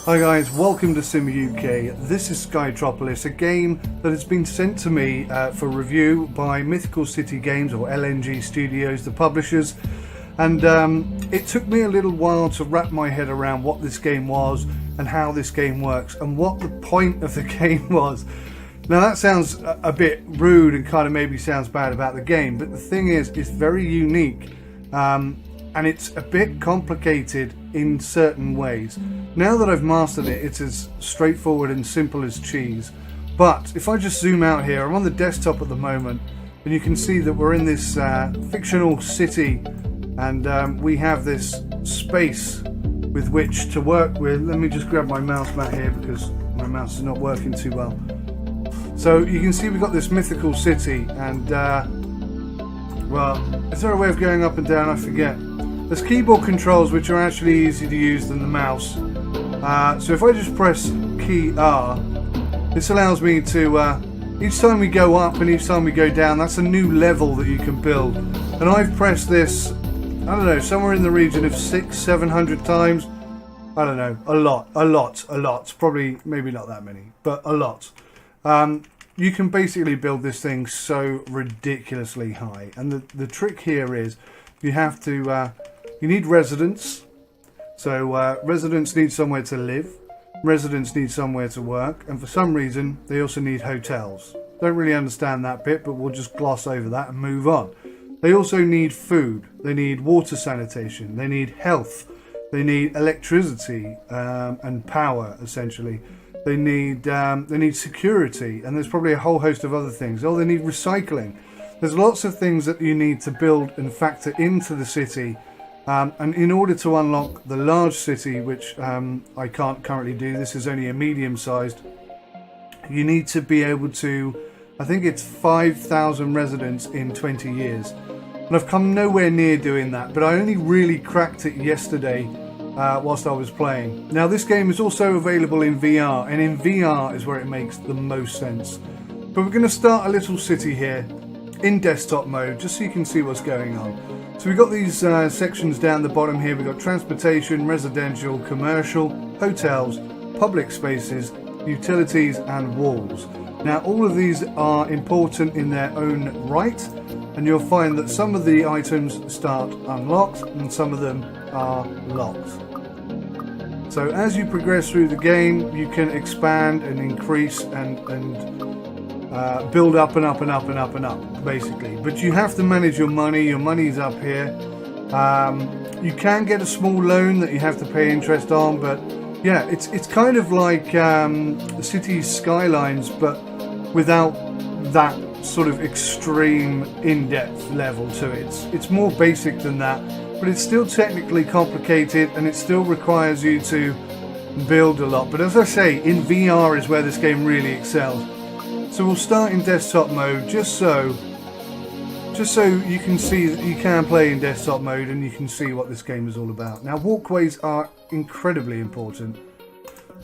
Hi guys, welcome to Sim UK. This is SkyTropolis, a game that has been sent to me for review by Mythical City Games, or LNG Studios, the publishers. And it took me a little while to wrap my head around what this game was and how this game works and what the point of the game was. Now that sounds a bit rude and kind of maybe sounds bad about the game, but the thing is, it's very unique. And it's a bit complicated in certain ways. Now that I've mastered it, it's as straightforward and simple as cheese. But if I just zoom out here, I'm on the desktop at the moment, and you can see that we're in this fictional city, and we have this space with which to work with. Let me just grab my mouse mat here because my mouse is not working too well. So you can see we've got this mythical city, and well, is there a way of going up and down? I forget. There's keyboard controls which are actually easier to use than the mouse. So if I just press key R, this allows me to, each time we go up and each time we go down, that's a new level that you can build. And I've pressed this, I don't know, somewhere in the region of 600-700 times. I don't know, a lot. Probably, maybe not that many, but a lot. You can basically build this thing so ridiculously high. And the trick here is you have to, you need residents. So residents need somewhere to live. Residents need somewhere to work. And for some reason, they also need hotels. Don't really understand that bit, but we'll just gloss over that and move on. They also need food. They need water sanitation. They need health. They need electricity and power, essentially. They need security, and there's probably a whole host of other things. Oh, they need recycling. There's lots of things that you need to build and factor into the city. And in order to unlock the large city, which I can't currently do, this is only a medium-sized, you need to be able to, I think it's 5,000 residents in 20 years. And I've come nowhere near doing that, but I only really cracked it yesterday whilst I was playing. Now this game is also available in VR, and in VR is where it makes the most sense. But we're going to start a little city here in desktop mode, just so you can see what's going on. So we've got these sections down the bottom here. We've got transportation, residential, commercial, hotels, public spaces, utilities and walls. Now all of these are important in their own right, and you'll find that some of the items start unlocked and some of them are locked. So as you progress through the game, you can expand and increase and build up and up and up and up and up, basically. But you have to manage your money. Your money's up here. You can get a small loan that you have to pay interest on, but yeah, it's kind of like the city's skylines, but without that sort of extreme in-depth level to it. It's more basic than that, but it's still technically complicated, and it still requires you to build a lot. But as I say, in VR is where this game really excels. So we'll start in desktop mode, just so you can see that you can play in desktop mode and you can see what this game is all about. Now walkways are incredibly important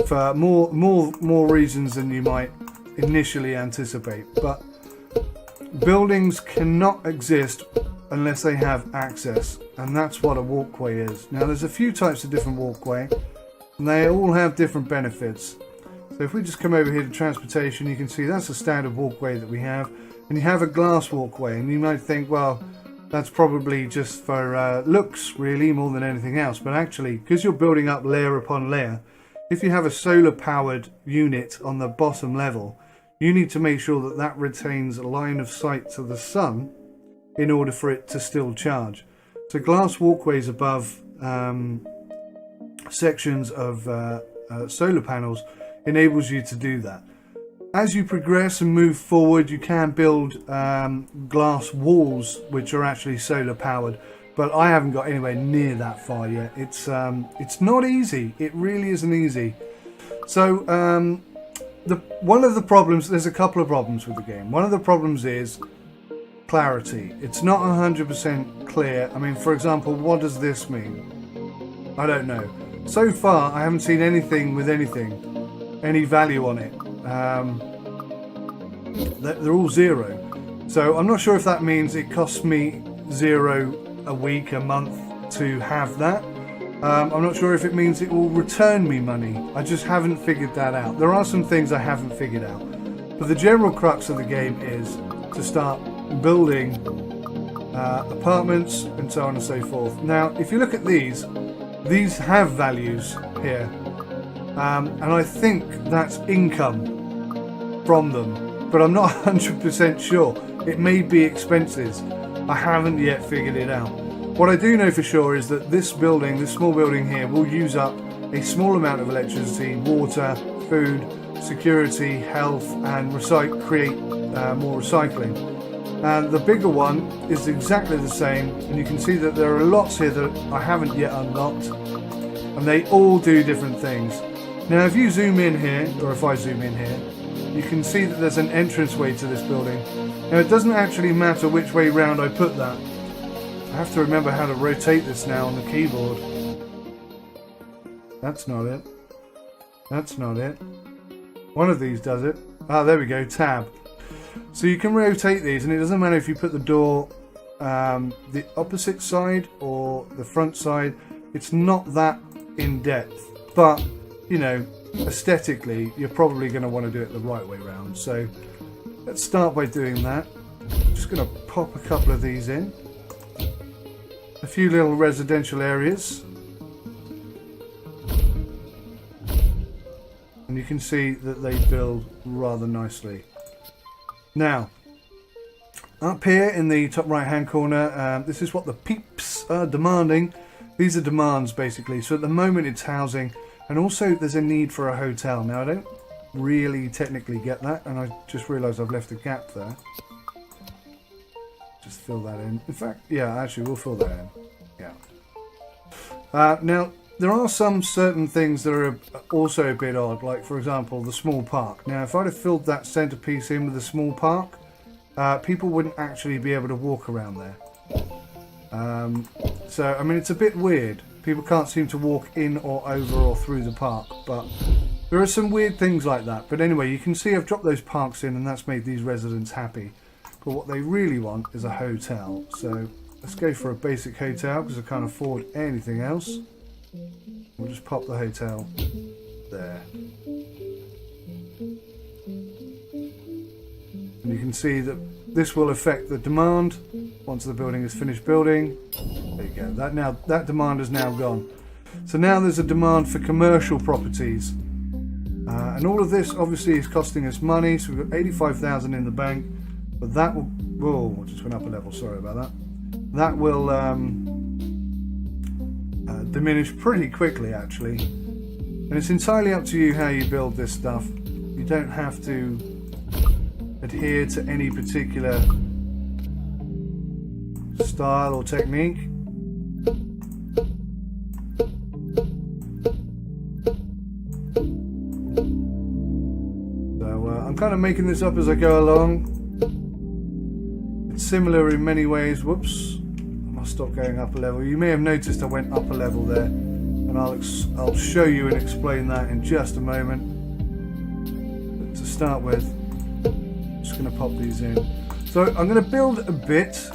for more reasons than you might initially anticipate, but buildings cannot exist unless they have access, and that's what a walkway is. Now there's a few types of different walkway, and they all have different benefits. So if we just come over here to transportation, you can see that's a standard walkway that we have, and you have a glass walkway, and you might think, well, that's probably just for looks really more than anything else, but actually, because you're building up layer upon layer, if you have a solar powered unit on the bottom level, you need to make sure that that retains a line of sight to the sun in order for it to still charge. So glass walkways above sections of solar panels enables you to do that. As you progress and move forward, you can build glass walls which are actually solar powered, but I haven't got anywhere near that far yet. It's not easy. It really isn't easy. So one of the problems, there's a couple of problems with the game. One of the problems is clarity. It's not 100% clear. I mean, for example, what does this mean? I don't know. So far, I haven't seen anything with any value on it. They're all zero. So I'm not sure if that means it costs me 0 a week, a month to have that, I'm not sure if it means it will return me money. I just haven't figured that out. There are some things I haven't figured out. But the general crux of the game is to start building apartments and so on and so forth. Now, if you look at these have values here. And I think that's income from them. But I'm not 100% sure. It may be expenses. I haven't yet figured it out. What I do know for sure is that this building, this small building here, will use up a small amount of electricity, water, food, security, health, and create more recycling. And the bigger one is exactly the same, and you can see that there are lots here that I haven't yet unlocked, and they all do different things. Now if you zoom in here, or if I zoom in here, you can see that there's an entranceway to this building. Now it doesn't actually matter which way round I put that. I have to remember how to rotate this now on the keyboard. That's not it. That's not it. One of these does it. Ah, there we go, tab. So you can rotate these, and it doesn't matter if you put the door the opposite side or the front side. It's not that in depth, but you know, aesthetically you're probably going to want to do it the right way round. So let's start by doing that. I'm just going to pop a couple of these in. A few little residential areas. And you can see that they build rather nicely. Now, up here in the top right hand corner, this is what the peeps are demanding. These are demands basically. So at the moment it's housing, and also there's a need for a hotel. Now I don't really technically get that, and I just realised I've left a gap there. Just fill that in. In fact, yeah, actually we'll fill that in. Yeah. Now, there are some certain things that are also a bit odd, like for example the small park. Now if I'd have filled that centerpiece in with a small park, people wouldn't actually be able to walk around there. So I mean it's a bit weird. People can't seem to walk in or over or through the park, but there are some weird things like that. But anyway, you can see I've dropped those parks in, and that's made these residents happy. But what they really want is a hotel. So let's go for a basic hotel because I can't afford anything else. We'll just pop the hotel there. And you can see that this will affect the demand once the building is finished building. There you go. That demand is now gone. So now there's a demand for commercial properties. And all of this obviously is costing us money. So we've got 85,000 in the bank. But that will... Whoa, just went up a level. Sorry about that. That will... diminish pretty quickly actually, and it's entirely up to you how you build this stuff. You don't have to adhere to any particular style or technique. So I'm kind of making this up as I go along. It's similar in many ways. Whoops. I'll stop going up a level. You may have noticed I went up a level there, and I'll show you and explain that in just a moment. But to start with, I'm just going to pop these in. So I'm going to build a bit,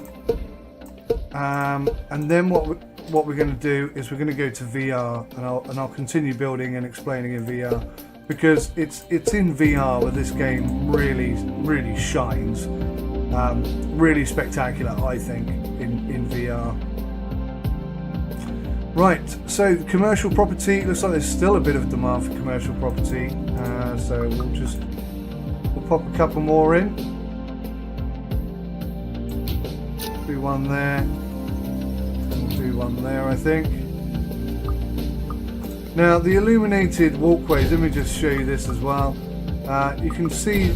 and then what we're going to do is we're going to go to VR, and I'll continue building and explaining in VR, because it's in VR where this game really shines. Really spectacular, I think, in VR. Right, so commercial property, looks like there's still a bit of demand for commercial property, so we'll pop a couple more in. Do one there, and do one there, I think. Now the illuminated walkways, let me just show you this as well. You can see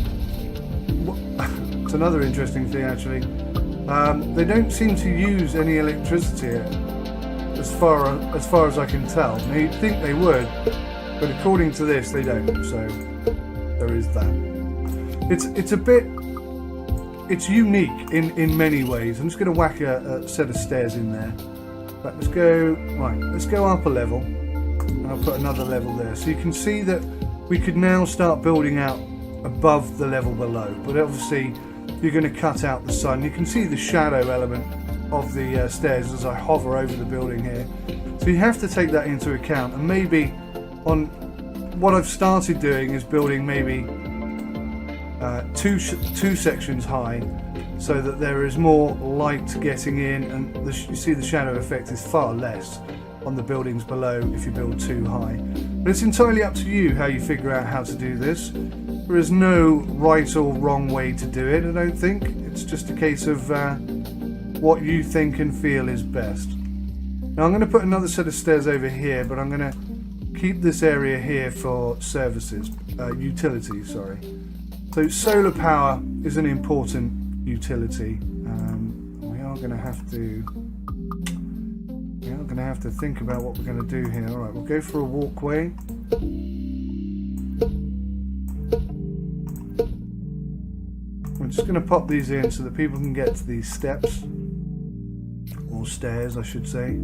it's another interesting thing actually. They don't seem to use any electricity as far as I can tell. Now you'd think they would, but according to this they don't, so there is that. It's unique in many ways. I'm just going to whack a set of stairs in there. But let's go up a level, and I'll put another level there. So you can see that we could now start building out above the level below, but obviously you're going to cut out the sun. You can see the shadow element of the stairs as I hover over the building here. So you have to take that into account, and maybe on what I've started doing is building maybe two sections high, so that there is more light getting in, and you see the shadow effect is far less on the buildings below if you build too high. But it's entirely up to you how you figure out how to do this. There is no right or wrong way to do it, I don't think. It's just a case of what you think and feel is best. Now I'm going to put another set of stairs over here, but I'm going to keep this area here for services, utilities, sorry. So solar power is an important utility. We are going to have to think about what we're going to do here. All right, we'll go for a walkway. We're just going to pop these in so that people can get to these steps, or stairs, I should say.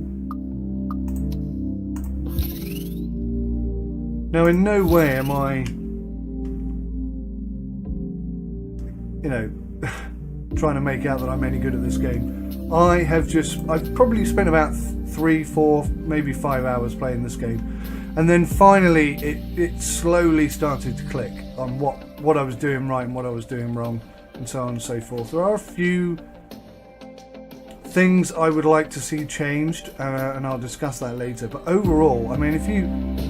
Now, in no way am I, trying to make out that I'm any good at this game. I've probably spent about 3, 4, maybe 5 hours playing this game, and then finally it slowly started to click on what I was doing right and what I was doing wrong, and so on and so forth. There are a few things I would like to see changed, and I'll discuss that later. But overall, I mean, if you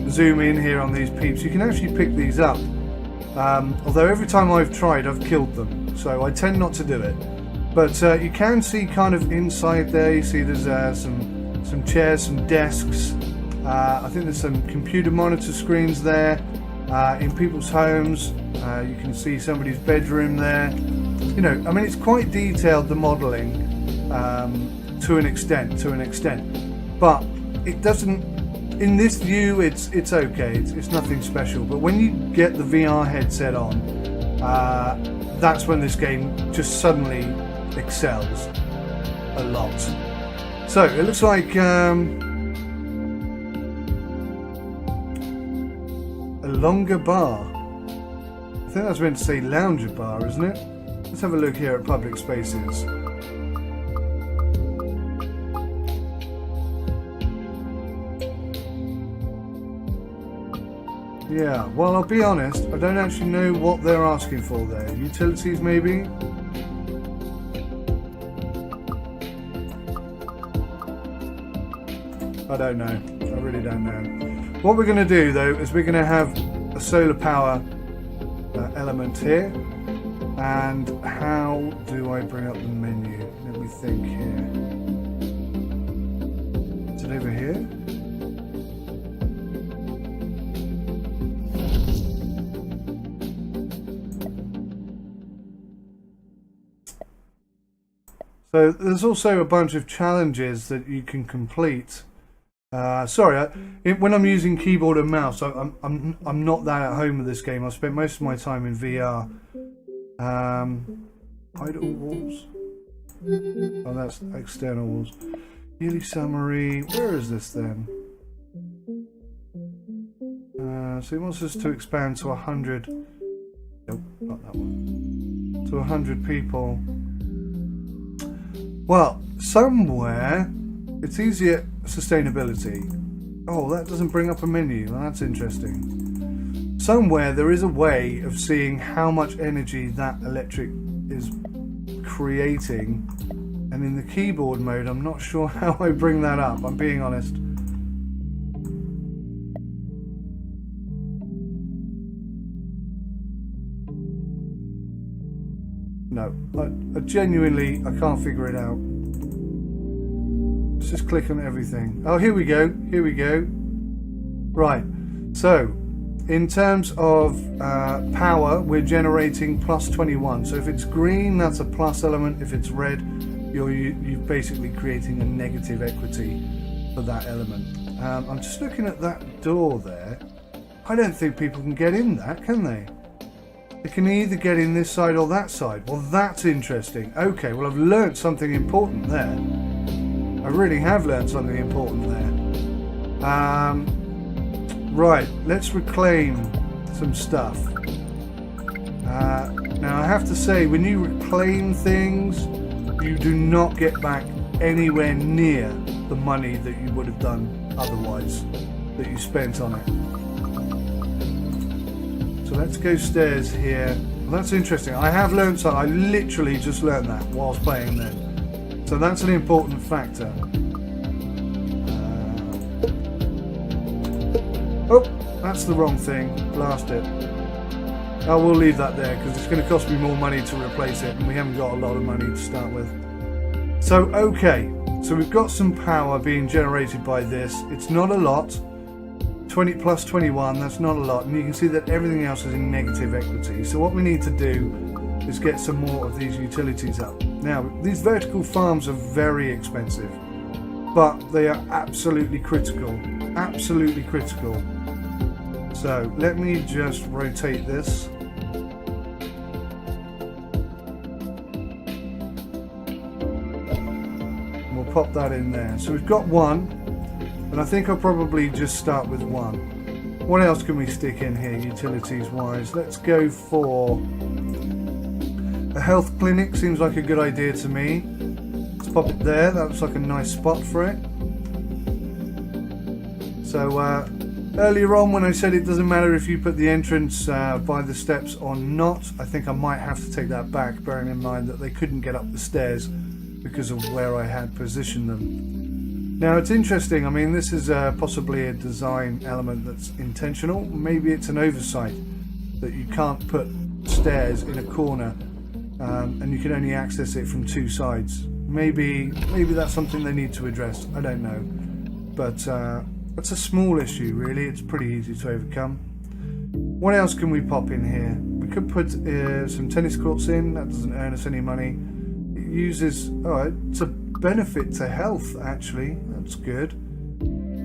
zoom in here on these peeps, you can actually pick these up. Although every time I've tried, I've killed them, so I tend not to do it. But you can see kind of inside there. You see there's some chairs, some desks. I think there's some computer monitor screens there. In people's homes, you can see somebody's bedroom there. I mean, it's quite detailed, the modelling, to an extent. But it doesn't. In this view, it's okay. It's nothing special. But when you get the VR headset on, that's when this game just suddenly excels a lot. So it looks like a longer bar. I think that's meant to say lounger bar, isn't it? Let's have a look here at public spaces. Yeah, well, I'll be honest, I don't actually know what they're asking for there. Utilities, maybe? I don't know. I really don't know. What we're going to do, though, is we're going to have a solar power element here. And how do I bring up the menu? Let me think here. Is it over here? So there's also a bunch of challenges that you can complete. When I'm using keyboard and mouse, I'm not that at home with this game. I've spent most of my time in VR. Hide all walls. Oh, that's external walls. Yearly summary. Where is this then? So he wants us to expand to 100. Nope, not that one. To 100 people. Well, somewhere it's easier sustainability. Oh, that doesn't bring up a menu. Well, that's interesting. Somewhere there is a way of seeing how much energy that electric is creating, and in the keyboard mode I'm not sure how I bring that up, I'm being honest. No, I genuinely, I can't figure it out. Let's just click on everything. Oh, here we go. Right, so in terms of power, we're generating plus 21. So if it's green, that's a plus element. If it's red, you're basically creating a negative equity for that element. I'm just looking at that door there. I don't think people can get in that, can they? They can either get in this side or that side. Well, that's interesting. Okay, well, I've learnt something important there. I really have learnt something important there. Right, let's reclaim some stuff. Now, I have to say, when you reclaim things, you do not get back anywhere near the money that you would have done otherwise that you spent on it. So let's go stairs here. Well, that's interesting. I have learned something. I literally just learned that whilst playing then. So that's an important factor. Oh, that's the wrong thing. Blast it. Oh, we'll leave that there because it's going to cost me more money to replace it, and we haven't got a lot of money to start with. So, okay. So we've got some power being generated by this. It's not a lot. 20 plus 21, that's not a lot. And you can see that everything else is in negative equity. So what we need to do is get some more of these utilities up. Now, these vertical farms are very expensive, but they are absolutely critical. Absolutely critical. So let me just rotate this. And we'll pop that in there. So we've got one, and I think I'll probably just start with one. What else can we stick in here, utilities wise? Let's go for a health clinic. Seems like a good idea to me. Let's pop it there. That looks like a nice spot for it. So earlier on when I said it doesn't matter if you put the entrance by the steps or not, I think I might have to take that back, bearing in mind that they couldn't get up the stairs because of where I had positioned them. Now it's interesting, I mean this is possibly a design element that's intentional. Maybe it's an oversight that you can't put stairs in a corner and you can only access it from two sides. Maybe that's something they need to address, I don't know. But that's a small issue really, it's pretty easy to overcome. What else can we pop in here? We could put some tennis courts in, that doesn't earn us any money. It uses, it's a benefit to health actually, that's good.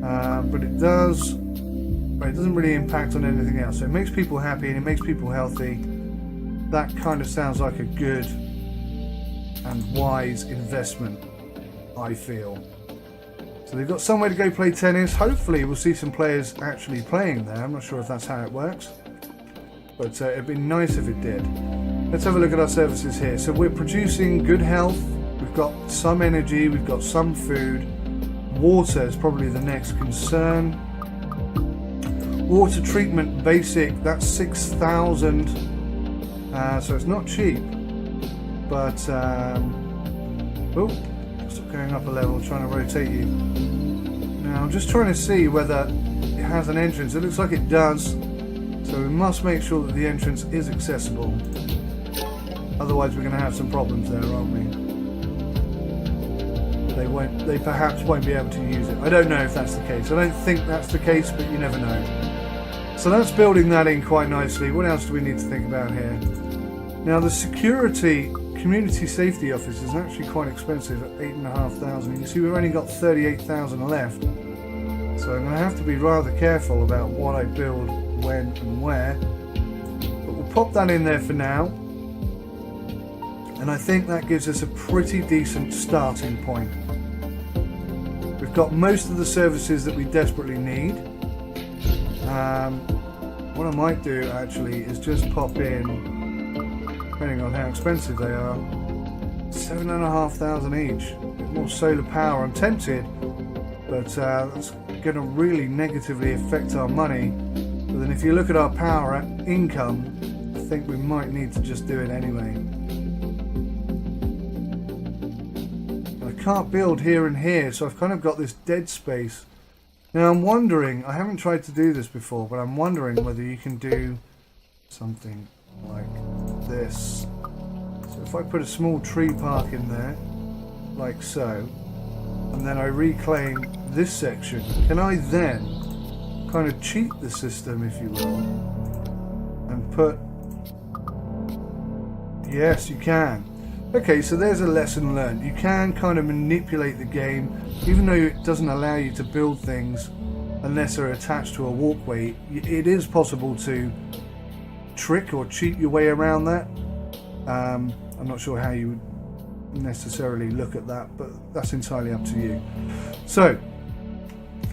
But it doesn't really impact on anything else. So it makes people happy and it makes people healthy. That kind of sounds like a good and wise investment, I feel. So they've got somewhere to go play tennis. Hopefully we'll see some players actually playing there. I'm not sure if that's how it works, but it'd be nice if it did. Let's have a look at our services here. So we're producing good health, we've got some energy, we've got some food. Water is probably the next concern. Water treatment basic, that's 6,000. So it's not cheap, but stop going up a level, trying to rotate you. Now I'm just trying to see whether it has an entrance. It looks like it does, so we must make sure that the entrance is accessible. Otherwise we're going to have some problems there, aren't we? They perhaps won't be able to use it. I don't know if that's the case. I don't think that's the case, but you never know. So that's building that in quite nicely. What else do we need to think about here? Now the community safety office is actually quite expensive at 8,500. You see we've only got 38,000 left. So I'm going to have to be rather careful about what I build, when and where. But we'll pop that in there for now. And I think that gives us a pretty decent starting point. We've got most of the services that we desperately need. What I might do actually is just pop in, depending on how expensive they are, 7,500 each. More solar power. I'm tempted, but that's going to really negatively affect our money. But then if you look at our power income, I think we might need to just do it anyway. I can't build here and here, so I've kind of got this dead space. Now I'm wondering, I haven't tried to do this before, but I'm wondering whether you can do something like this. So if I put a small tree park in there, like so, and then I reclaim this section, can I then kind of cheat the system, if you will, and put... Yes, you can. Okay, so there's a lesson learned. You can kind of manipulate the game, even though it doesn't allow you to build things unless they're attached to a walkway. It is possible to trick or cheat your way around that. I'm not sure how you would necessarily look at that, but that's entirely up to you. So,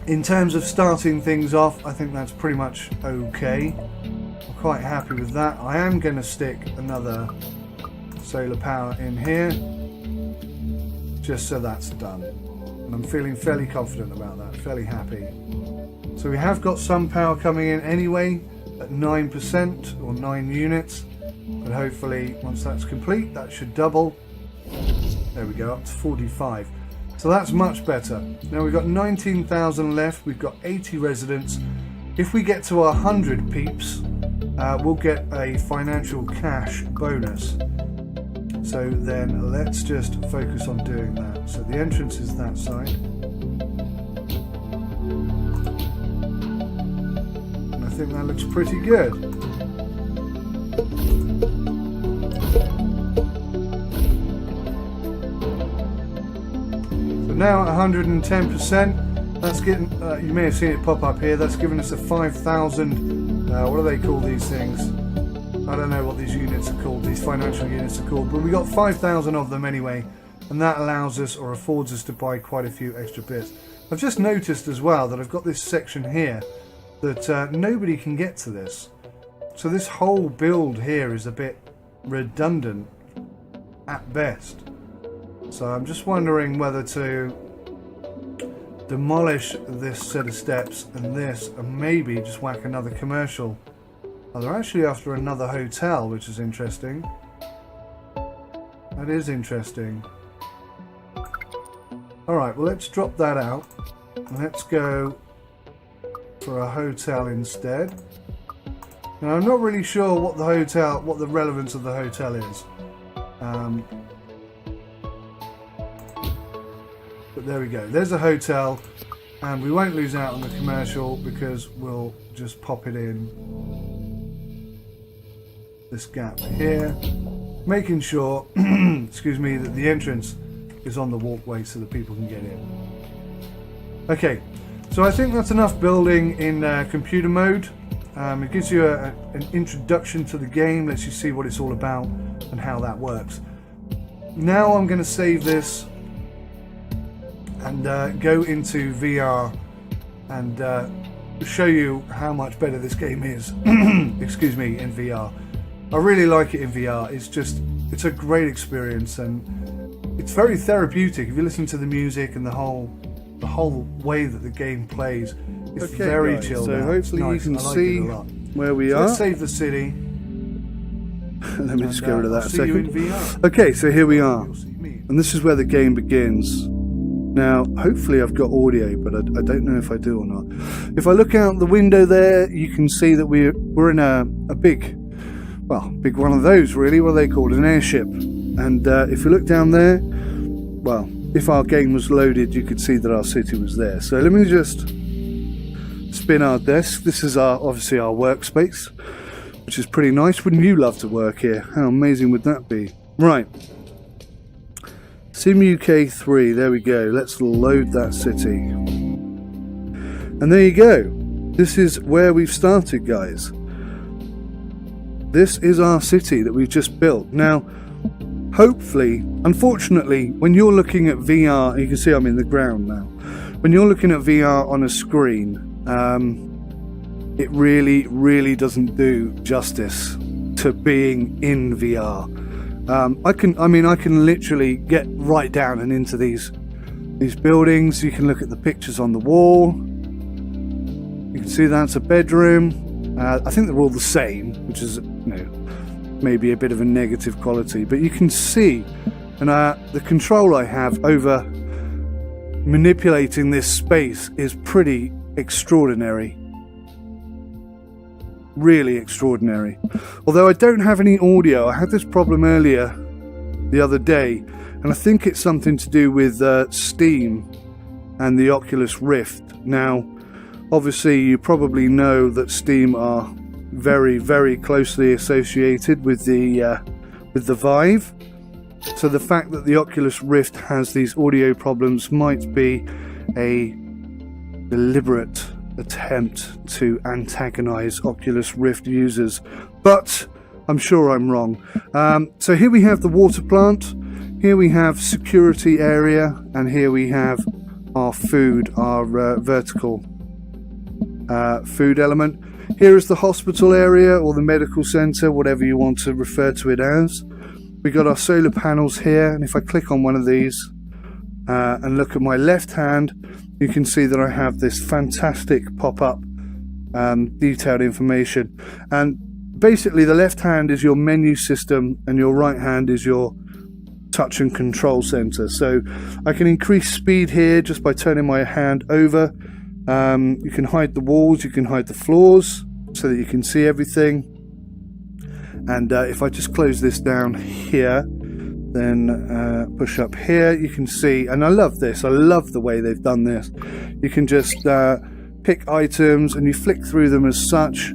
in terms of starting things off, I think that's pretty much okay. I'm quite happy with that. I am going to stick another solar power in here, just so that's done. And I'm feeling fairly confident about that, fairly happy. So we have got some power coming in anyway at 9% or 9 units. But hopefully once that's complete, that should double. There we go, up to 45. So that's much better. Now we've got 19,000 left. We've got 80 residents. If we get to 100 peeps, we'll get a financial cash bonus. So then let's just focus on doing that. So the entrance is that side. And I think that looks pretty good. So now at 110%, that's getting, you may have seen it pop up here, that's giving us a 5,000, what do they call these things? I don't know what these units are called, these financial units are called, but we got 5,000 of them anyway, and that allows us or affords us to buy quite a few extra bits. I've just noticed as well that I've got this section here that nobody can get to this. So this whole build here is a bit redundant at best. So I'm just wondering whether to demolish this set of steps and this, and maybe just whack another commercial. Oh, they're actually after another hotel, which is interesting. That is interesting. Alright, well let's drop that out. Let's go for a hotel instead. Now I'm not really sure what the relevance of the hotel is. But there we go. There's a hotel, and we won't lose out on the commercial because we'll just pop it in this gap here, making sure, excuse me, that the entrance is on the walkway so that people can get in. Okay, so I think that's enough building in computer mode. It gives you an introduction to the game, lets you see what it's all about and how that works. Now I'm going to save this and go into VR and show you how much better this game is excuse me, in VR. I really like it in VR. It's a great experience, and it's very therapeutic. If you listen to the music and the whole way that the game plays, it's very guys, chilled so out. hopefully nice. you can see where we are. Let's save the city. Let me just get rid of that a see you in second. VR. Okay, so here we are, and this is where the game begins. Now, hopefully I've got audio, but I don't know if I do or not. If I look out the window there, you can see that we're in a big one of those, really. What are they called? An airship. And if you look down there, well, if our game was loaded, you could see that our city was there. So let me just spin our desk. This is obviously our workspace, which is pretty nice. Wouldn't you love to work here? How amazing would that be? Right. Sim UK 3, there we go. Let's load that city. And there you go. This is where we've started, guys. This is our city that we've just built. Now, hopefully, unfortunately, when you're looking at VR, you can see I'm in the ground now. When you're looking at VR on a screen, it really, really doesn't do justice to being in VR. I can literally get right down and into these buildings. You can look at the pictures on the wall. You can see that's a bedroom. I think they're all the same, which is, maybe a bit of a negative quality. But you can see, and the control I have over manipulating this space is pretty extraordinary. Really extraordinary. Although I don't have any audio. I had this problem earlier the other day, and I think it's something to do with Steam and the Oculus Rift. Now, obviously you probably know that Steam are very, very closely associated with the VIVE. So the fact that the Oculus Rift has these audio problems might be a deliberate attempt to antagonize Oculus Rift users, but I'm sure I'm wrong. So here we have the water plant, here we have security area, and here we have our food, our vertical food element. Here is the hospital area or the medical center, whatever you want to refer to it as. We got our solar panels here, and if I click on one of these, and look at my left hand, you can see that I have this fantastic pop-up detailed information. And basically the left hand is your menu system and your right hand is your touch and control center. So I can increase speed here just by turning my hand over. You can hide the walls, you can hide the floors so that you can see everything. And if I just close this down here, then push up here, you can see, and I love this, I love the way they've done this. You can just pick items and you flick through them as such,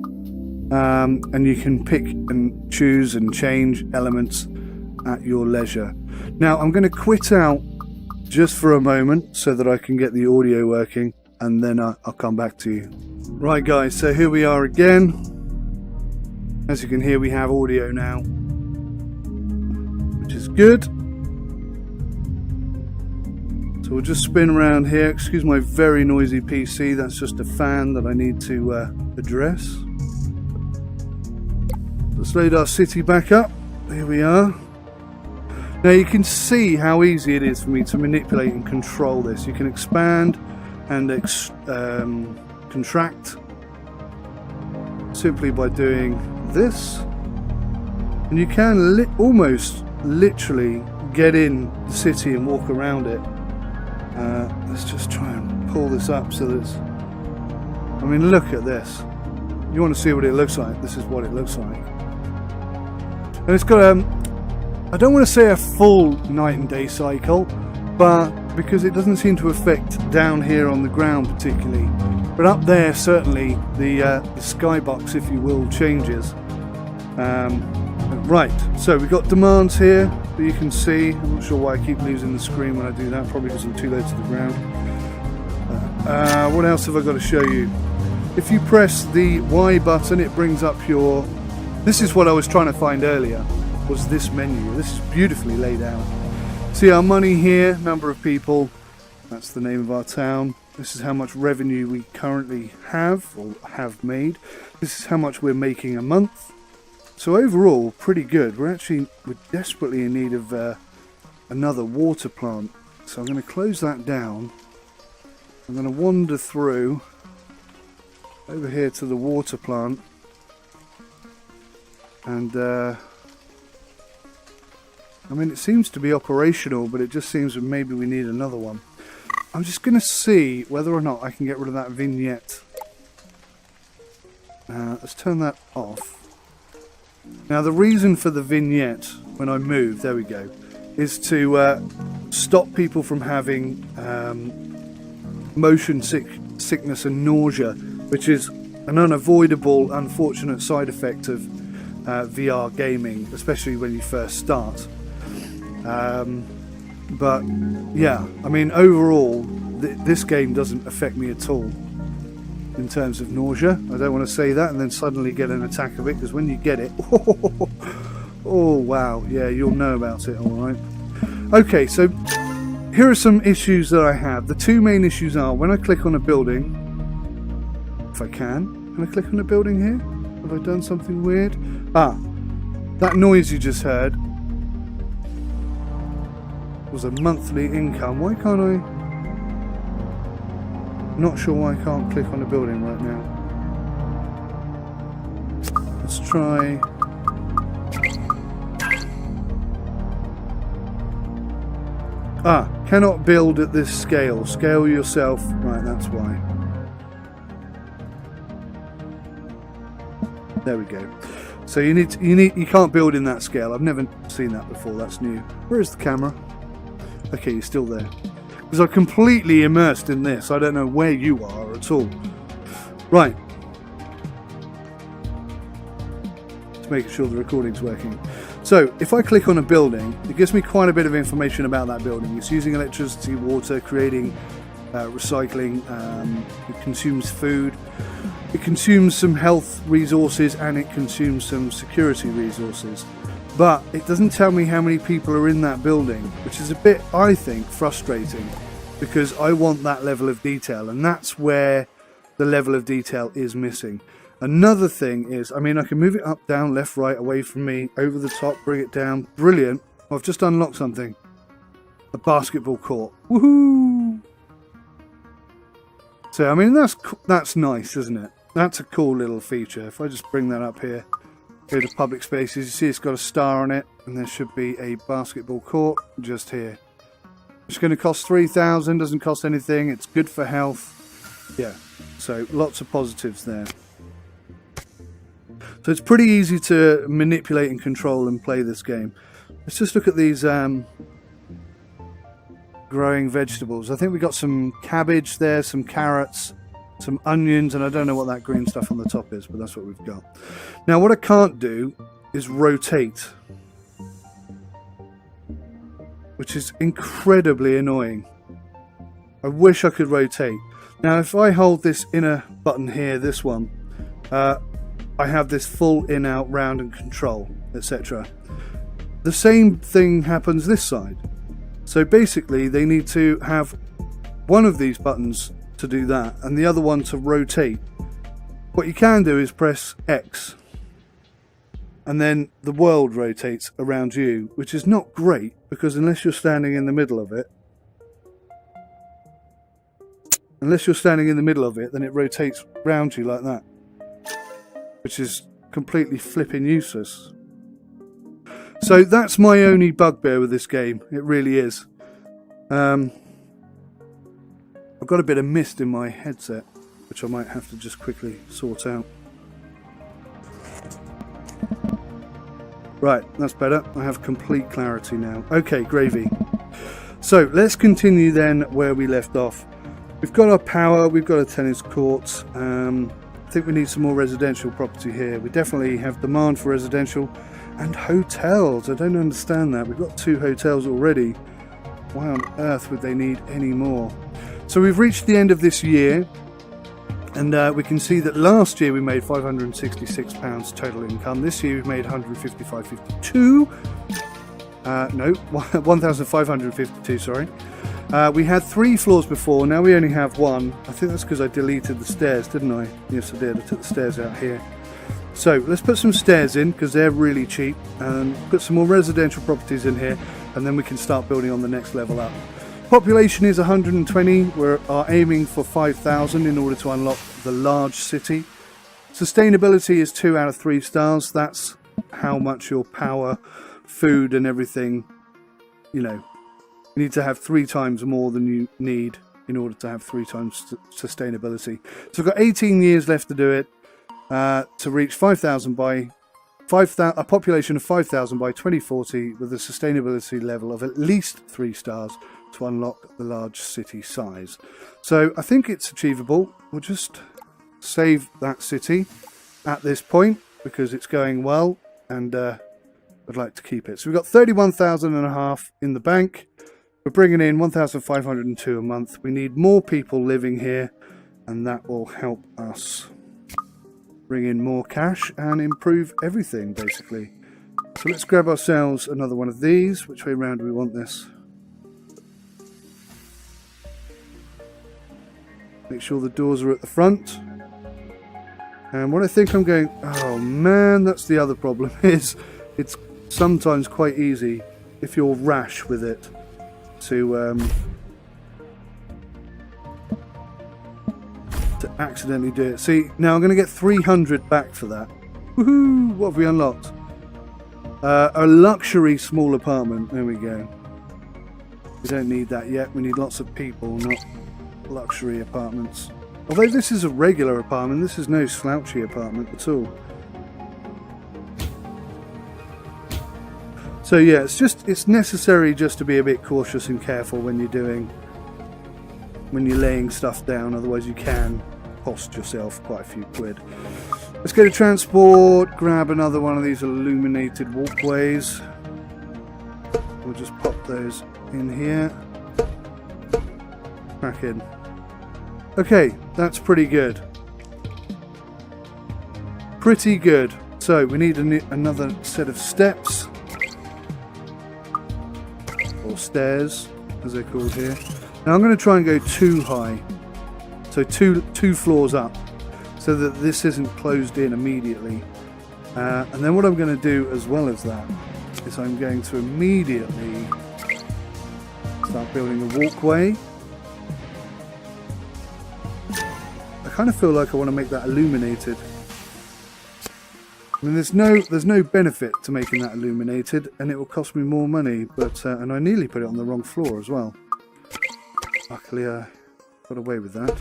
and you can pick and choose and change elements at your leisure. Now I'm going to quit out just for a moment so that I can get the audio working, and then I'll come back to you. Right guys, so here we are again. As you can hear, we have audio now, which is good. So we'll just spin around here. Excuse my very noisy PC, that's just a fan that I need to address. Let's load our city back up. Here we are. Now you can see how easy it is for me to manipulate and control this. You can expand and contract simply by doing this, and you can almost literally get in the city and walk around it. Let's just try and pull this up so that it's, I mean, look at this. You want to see what it looks like, this is what it looks like. And it's got I don't want to say a full night and day cycle, but because it doesn't seem to affect down here on the ground particularly, but up there certainly the skybox, if you will, changes. Right, so we've got demands here that you can see. I'm not sure why I keep losing the screen when I do that, probably because I'm too low to the ground. What else have I got to show you? If you press the Y button, it brings up your, this is what I was trying to find earlier, was this menu. This is beautifully laid out. See our money here, number of people, that's the name of our town. This is how much revenue we currently have or have made. This is how much we're making a month. So overall, pretty good. We're desperately in need of another water plant. So I'm going to close that down. I'm going to wander through over here to the water plant. And I mean, it seems to be operational, but it just seems that maybe we need another one. I'm just going to see whether or not I can get rid of that vignette. Let's turn that off. Now the reason for the vignette when I move, there we go, is to stop people from having motion sickness and nausea, which is an unavoidable, unfortunate side effect of VR gaming, especially when you first start. But yeah, I mean, overall this game doesn't affect me at all in terms of nausea. I don't want to say that and then suddenly get an attack of it, because when you get it, oh wow, yeah, you'll know about it, alright. Okay, so here are some issues that I have. The two main issues are when I click on a building, if I can I click on a building here? Have I done something weird? Ah, that noise you just heard was a monthly income. Why can't I? Not sure why I can't click on a building right now. Let's try. Ah, cannot build at this scale. Scale yourself. Right, that's why. There we go. So you can't build in that scale. I've never seen that before. That's new. Where is the camera? Okay, you're still there. Because I'm completely immersed in this. I don't know where you are at all. Right. Just making sure the recording's working. So, if I click on a building, it gives me quite a bit of information about that building. It's using electricity, water, creating recycling. It consumes food. It consumes some health resources, and it consumes some security resources. But it doesn't tell me how many people are in that building, which is a bit, I think, frustrating, because I want that level of detail, and that's where the level of detail is missing. Another thing is, I mean, I can move it up, down, left, right, away from me, over the top, bring it down. Brilliant. I've just unlocked something. a basketball court. Woohoo! So, I mean, that's nice, isn't it? That's a cool little feature. If I just bring that up here, go to public spaces, you see it's got a star on it, and there should be a basketball court just here. It's going to cost 3,000, doesn't cost anything, it's good for health. Yeah, so lots of positives there. So it's pretty easy to manipulate and control and play this game. Let's just look at these growing vegetables. I think we got some cabbage there, some carrots, some onions, and I don't know what that green stuff on the top is, but that's what we've got. Now what I can't do is rotate, which is incredibly annoying. I wish I could rotate. Now if I hold this inner button here, this one, I have this full in, out, round and control, etc. The same thing happens this side. So basically they need to have one of these buttons to do that and the other one to rotate. What you can do is press X and then the world rotates around you, which is not great because unless you're standing in the middle of it, then it rotates around you like that, which is completely flipping useless. So that's my only bugbear with this game. It really is. I've got a bit of mist in my headset, which I might have to just quickly sort out. Right, that's better. I have complete clarity now. Okay, gravy. So let's continue then where we left off. We've got our power, we've got a tennis court. I think we need some more residential property here. We definitely have demand for residential and hotels. I don't understand that. We've got 2 hotels already. Why on earth would they need any more? So we've reached the end of this year, and we can see that last year we made £566 total income. This year we've made 155.52. No, 1,552, sorry. We had 3 floors before, now we only have 1. I think that's because I deleted the stairs, didn't I? Yes, I did. I took the stairs out here. So let's put some stairs in because they're really cheap, and put some more residential properties in here, and then we can start building on the next level up. Population is 120. We are aiming for 5,000 in order to unlock the large city. Sustainability is 2 out of 3 stars. That's how much your power, food and everything, you know, you need to have 3 times more than you need in order to have 3 times sustainability. So we've got 18 years left to do it. To reach 5,000 by a population of 5,000 by 2040 with a sustainability level of at least 3 stars to unlock the large city size. So I think it's achievable. We'll just save that city at this point because it's going well, and I'd like to keep it. So we've got 31,500 in the bank. We're bringing in 1,502 a month. We need more people living here, and that will help us bring in more cash and improve everything, basically. So let's grab ourselves another one of these. Which way around do we want this? Make sure the doors are at the front. And what I think I'm going... Oh man, that's the other problem, is it's sometimes quite easy, if you're rash with it, to accidentally do it. See, now I'm going to get 300 back for that. Woohoo! What have we unlocked? A luxury small apartment. There we go. We don't need that yet. We need lots of people, not luxury apartments. Although this is a regular apartment, this is no slouchy apartment at all. So yeah, it's necessary just to be a bit cautious and careful when you're laying stuff down, otherwise you can cost yourself quite a few quid. Let's go to transport, grab another one of these illuminated walkways. We'll just pop those in here. Crack in. Okay, that's pretty good. Pretty good. So we need another set of steps. Or stairs, as they're called here. Now I'm going to try and go too high. So two floors up. So that this isn't closed in immediately. And then what I'm going to do as well as that is I'm going to immediately Start building a walkway. I kind of feel like I want to make that illuminated. I mean, there's no benefit to making that illuminated, and it will cost me more money. But and I nearly put it on the wrong floor as well. Luckily, I got away with that.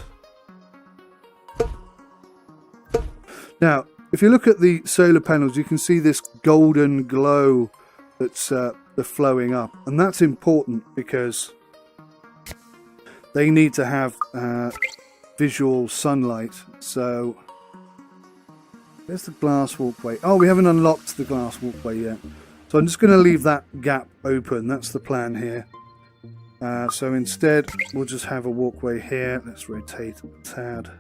Now, if you look at the solar panels, you can see this golden glow that's flowing up, and that's important because they need to have visual sunlight. So there's the glass walkway. Oh, we haven't unlocked the glass walkway yet, so I'm just going to leave that gap open. That's the plan here. So instead we'll just have a walkway here. Let's rotate a tad.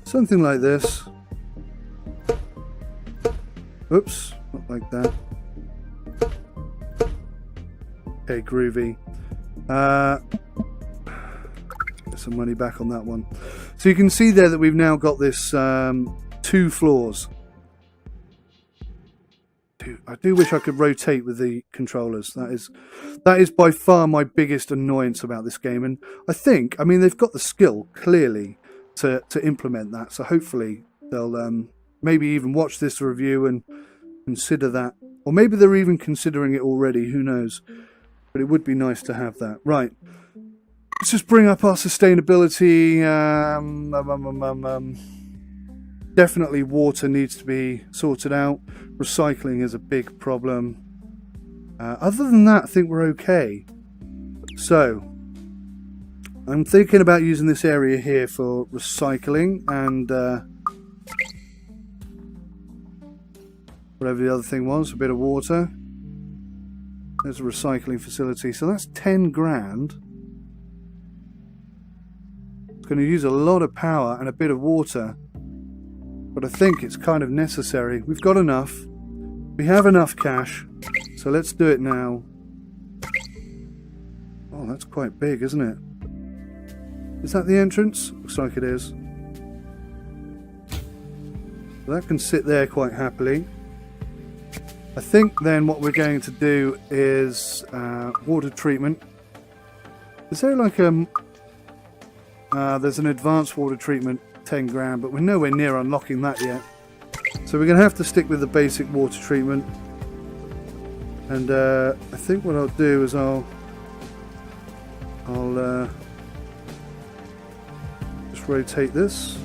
Something like this. Oops, not like that. Okay, groovy. Get some money back on that one. So you can see there that we've now got this 2 floors. I do wish I could rotate with the controllers. That is by far my biggest annoyance about this game. And I mean, they've got the skill, clearly, to implement that. So hopefully they'll maybe even watch this review and consider that. Or maybe they're even considering it already, who knows. But it would be nice to have that. Right. Let's just bring up our sustainability. Definitely water needs to be sorted out. Recycling is a big problem. Other than that, I think we're okay. So, I'm thinking about using this area here for recycling and whatever the other thing was, a bit of water. There's a recycling facility, so that's 10 grand. It's going to use a lot of power and a bit of water, but I think it's kind of necessary. We've got enough. We have enough cash, so let's do it now. Oh, that's quite big, isn't it? Is that the entrance? Looks like it is. So that can sit there quite happily. I think then what we're going to do is water treatment. Is there like there's an advanced water treatment, 10 grand, but we're nowhere near unlocking that yet. So we're going to have to stick with the basic water treatment. And I think what I'll do is I'll just rotate this.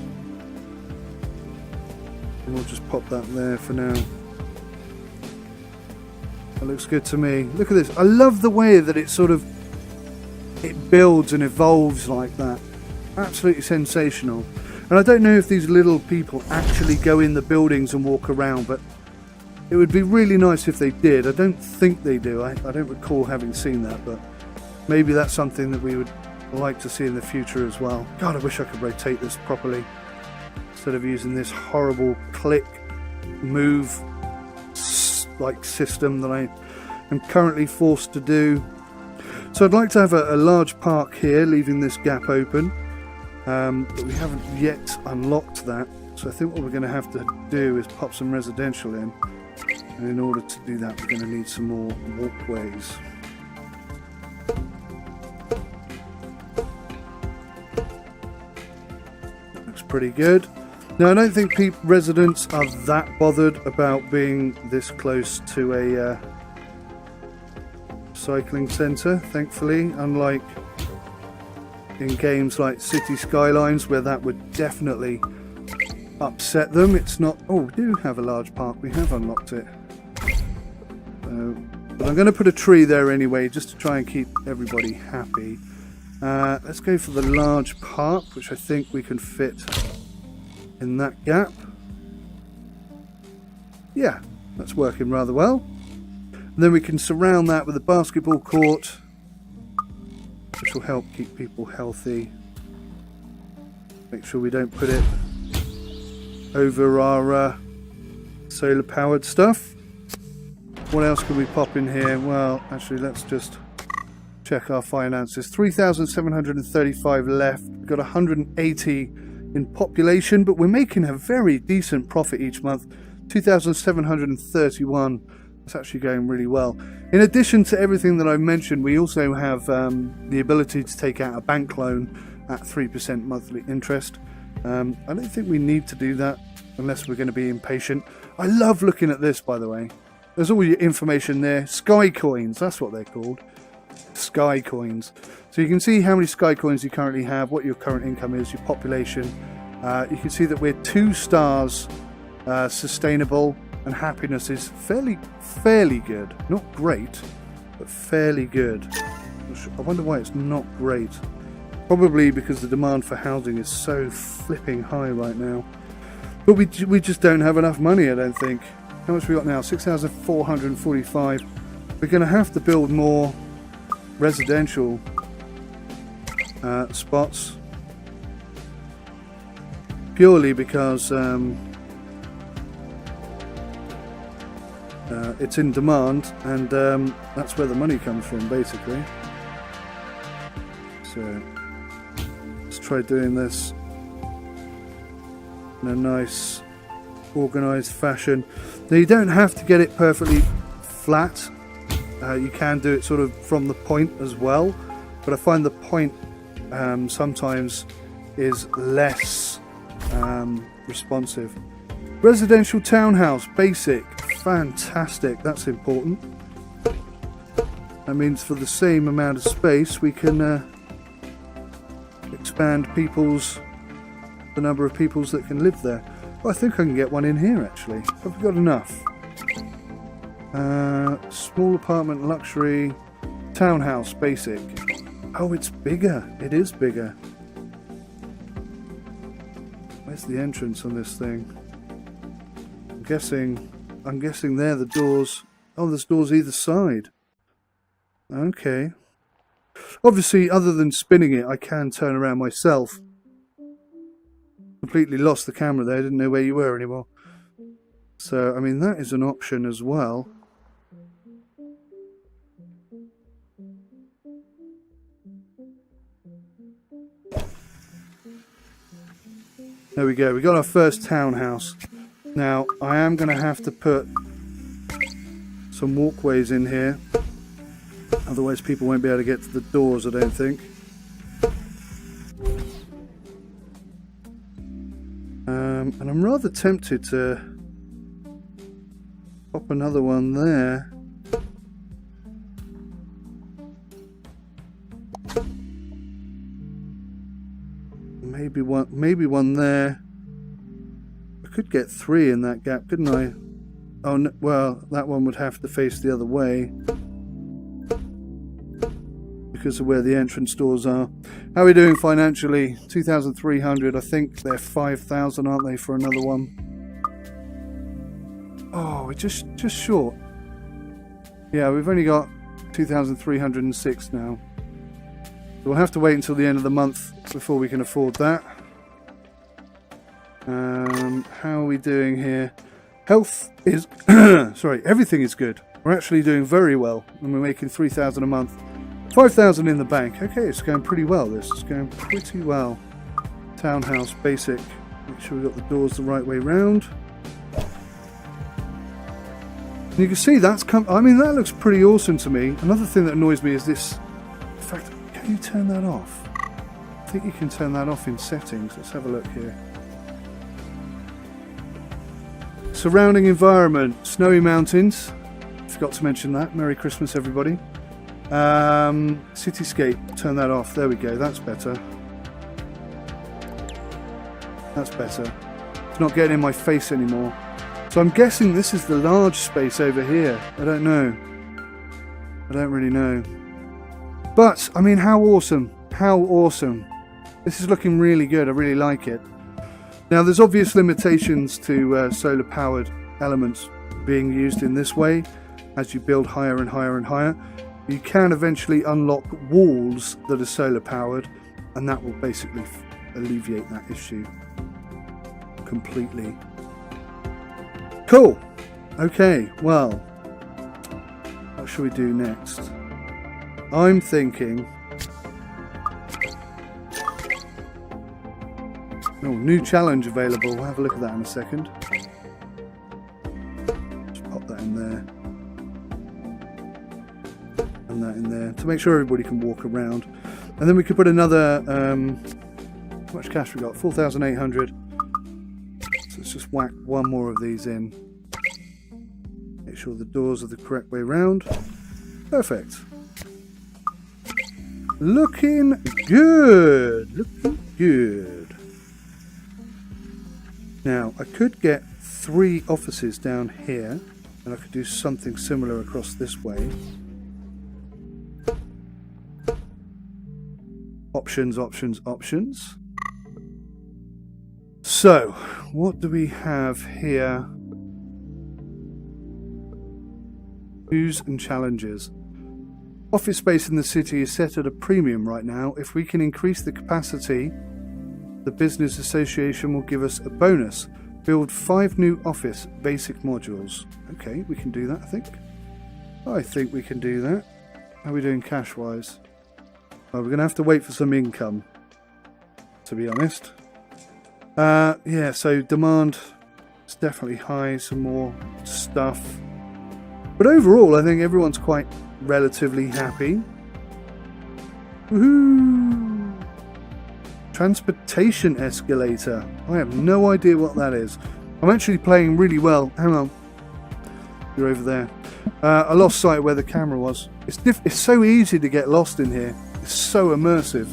And we'll just pop that there for now. That looks good to me. Look at this. I love the way that it builds and evolves like that. Absolutely sensational. And I don't know if these little people actually go in the buildings and walk around, but it would be really nice if they did. I don't think they do. I don't recall having seen that, but maybe that's something that we would like to see in the future as well. God, I wish I could rotate this properly instead of using this horrible click move like system that I am currently forced to do. So I'd like to have a large park here, leaving this gap open, but we haven't yet unlocked that. So I think what we're going to have to do is pop some residential in, and in order to do that we're going to need some more walkways. Looks pretty good. Now, I don't think residents are that bothered about being this close to a cycling centre, thankfully, unlike in games like City Skylines, where that would definitely upset them. It's not... Oh, we do have a large park. We have unlocked it. But I'm going to put a tree there anyway, just to try and keep everybody happy. Let's go for the large park, which I think we can fit in that gap. Yeah, that's working rather well. And then we can surround that with a basketball court, which will help keep people healthy. Make sure we don't put it over our solar powered stuff. What else can we pop in here? Well, actually, let's just check our finances. 3,735 left. We've got 180 in population, but we're making a very decent profit each month. 2,731. It's actually going really well. In addition to everything that I've mentioned, we also have the ability to take out a bank loan at 3% monthly interest. I don't think we need to do that unless we're going to be impatient. I love looking at this, by the way. There's all your information there. Sky coins, that's what they're called. Sky coins. So you can see how many Sky coins you currently have, what your current income is, your population. You can see that we're 2 stars sustainable, and happiness is fairly good. Not great, but fairly good. I wonder why it's not great. Probably because the demand for housing is so flipping high right now. But we just don't have enough money, I don't think. How much we got now? 6,445. We're going to have to build more residential spots. Purely because it's in demand, and that's where the money comes from, basically. So let's try doing this in a nice organised fashion. Now, you don't have to get it perfectly flat. You can do it sort of from the point as well, but I find the point sometimes is less responsive. Residential townhouse, basic, fantastic, that's important. That means for the same amount of space we can expand the number of peoples that can live there. Well, I think I can get one in here actually. Have we got enough? Small apartment, luxury, townhouse, basic. Oh, it's bigger. It is bigger. Where's the entrance on this thing? I'm guessing they're the doors. Oh, there's doors either side. Okay. Obviously, other than spinning it, I can turn around myself. Completely lost the camera there. Didn't know where you were anymore. So, I mean, that is an option as well. There we go. We got our first townhouse. Now, I am going to have to put some walkways in here. Otherwise, people won't be able to get to the doors, I don't think. And I'm rather tempted to pop another one there. Maybe one there. I could get 3 in that gap, couldn't I? Oh, no, well, that one would have to face the other way because of where the entrance doors are. How are we doing financially? 2,300. I think they're 5,000, aren't they, for another one? Oh, we're just short. Yeah, we've only got 2,306 now. We'll have to wait until the end of the month before we can afford that. How are we doing here? Health is... sorry, everything is good. We're actually doing very well, and we're making 3,000 a month. 5,000 in the bank. Okay, it's going pretty well, this. It's going pretty well. Townhouse, basic. Make sure we've got the doors the right way round. And you can see that's I mean, that looks pretty awesome to me. Another thing that annoys me is this... In fact, can you turn that off? I think you can turn that off in settings. Let's have a look here. Surrounding environment, snowy mountains. Forgot to mention that. Merry Christmas, everybody. Cityscape, turn that off. There we go. That's better. That's better. It's not getting in my face anymore. So I'm guessing this is the large space over here. I don't know. I don't really know. But, I mean, how awesome. How awesome. This is looking really good. I really like it. Now, there's obvious limitations to solar-powered elements being used in this way. As you build higher and higher and higher, you can eventually unlock walls that are solar-powered, and that will basically alleviate that issue completely. Cool. Okay, well, should we do next? I'm thinking... Oh, new challenge available. We'll have a look at that in a second. Just pop that in there. And that in there. To make sure everybody can walk around. And then we could put another... how much cash we got? 4,800. So let's just whack one more of these in. Make sure the doors are the correct way round. Perfect. Looking good. Looking good. Now, I could get 3 offices down here, and I could do something similar across this way. Options, options, options. So, what do we have here? News and challenges. Office space in the city is set at a premium right now. If we can increase the capacity, the business association will give us a bonus. Build 5 new office basic modules. Okay, we can do that, I think. I think we can do that. How are we doing cash-wise? Well, we're going to have to wait for some income, to be honest. Yeah, so demand is definitely high. Some more stuff. But overall, I think everyone's quite relatively happy. Woohoo! Transportation escalator. I have no idea what that is. I'm actually playing really well. Hang on. You're over there. I lost sight of where the camera was. It's so easy to get lost in here. It's so immersive.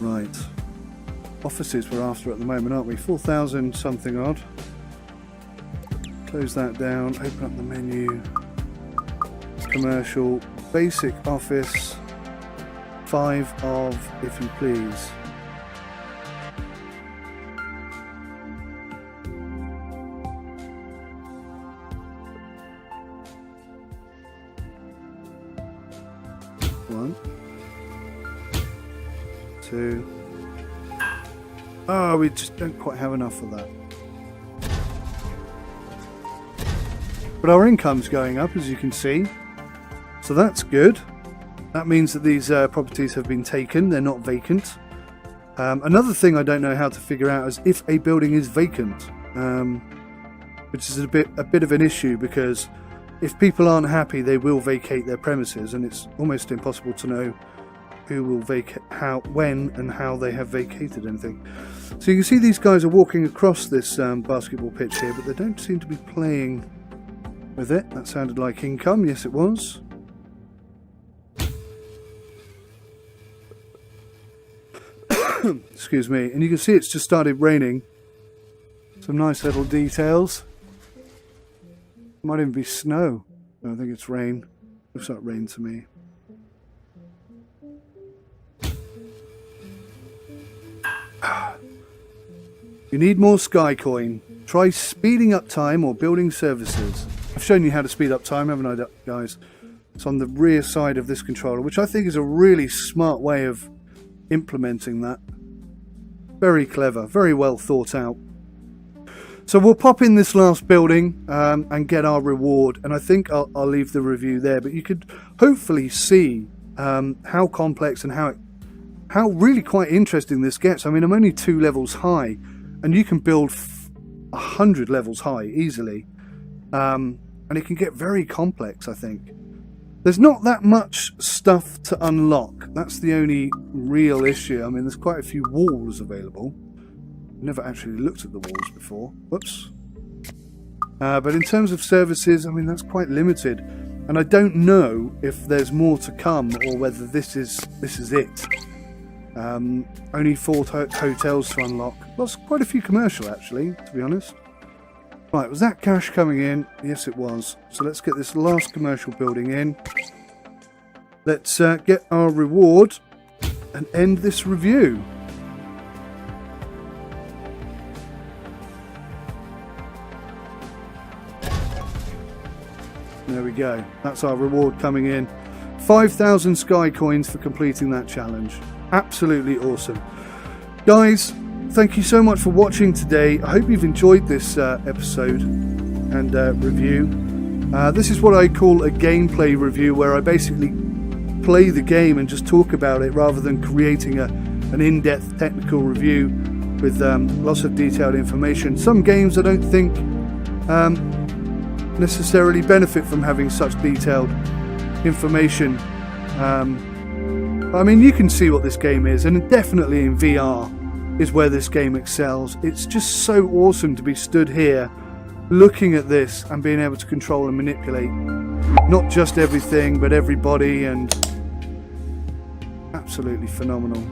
Right. Offices we're after at the moment, aren't we? 4,000 something odd. Close that down. Open up the menu. Commercial. Basic office. 5 of, if you please. One. 2. Oh, we just don't quite have enough of that. But our income's going up, as you can see. So that's good. That means that these properties have been taken. They're not vacant. Another thing I don't know how to figure out is if a building is vacant, which is a bit of an issue, because if people aren't happy, they will vacate their premises, and it's almost impossible to know who will vacate, how, when, and how they have vacated anything. So you can see these guys are walking across this basketball pitch here, but they don't seem to be playing with it. That sounded like income. Yes, it was. Excuse me. And you can see it's just started raining. Some nice little details. Might even be snow. No, I think it's rain. Looks like rain to me. You need more Sky Coin. Try speeding up time or building services. I've shown you how to speed up time, haven't I, guys? It's on the rear side of this controller, which I think is a really smart way of implementing that. Very clever, very well thought out. So we'll pop in this last building and get our reward, and I think I'll leave the review there, but you could hopefully see how complex and how really quite interesting this gets. I mean, I'm only 2 levels high, and you can build 100 levels high easily, and it can get very complex, I think. There's not that much stuff to unlock. That's the only real issue. I mean, there's quite a few walls available. Never actually looked at the walls before. Whoops. But in terms of services, I mean, that's quite limited. And I don't know if there's more to come or whether this is it. Only 4 hotels to unlock. Well, quite a few commercial, actually, to be honest. Right, was that cash coming in? Yes, it was. So let's get this last commercial building in. Let's get our reward and end this review. There we go. That's our reward coming in. 5,000 Sky Coins for completing that challenge. Absolutely awesome. Guys, thank you so much for watching today. I hope you've enjoyed this episode and review. This is what I call a gameplay review, where I basically play the game and just talk about it rather than creating an in-depth technical review with lots of detailed information. Some games I don't think necessarily benefit from having such detailed information. I mean, you can see what this game is, and definitely in VR is where this game excels. It's just so awesome to be stood here looking at this and being able to control and manipulate not just everything but everybody, and absolutely phenomenal.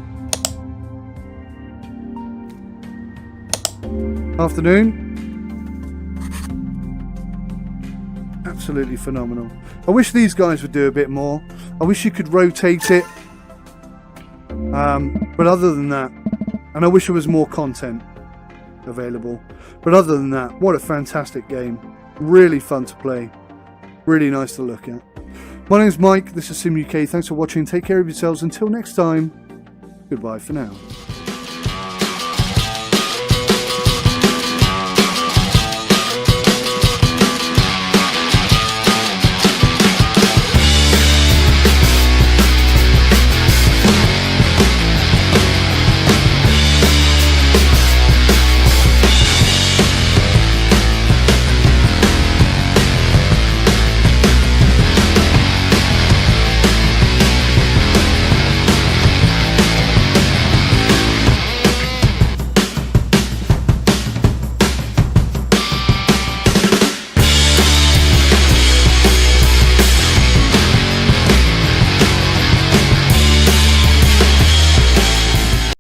Afternoon. Absolutely phenomenal. I wish these guys would do a bit more. I wish you could rotate it. But other than that, and I wish there was more content available. But other than that, what a fantastic game. Really fun to play. Really nice to look at. My name's Mike. This is Sim UK. Thanks for watching. Take care of yourselves. Until next time, goodbye for now.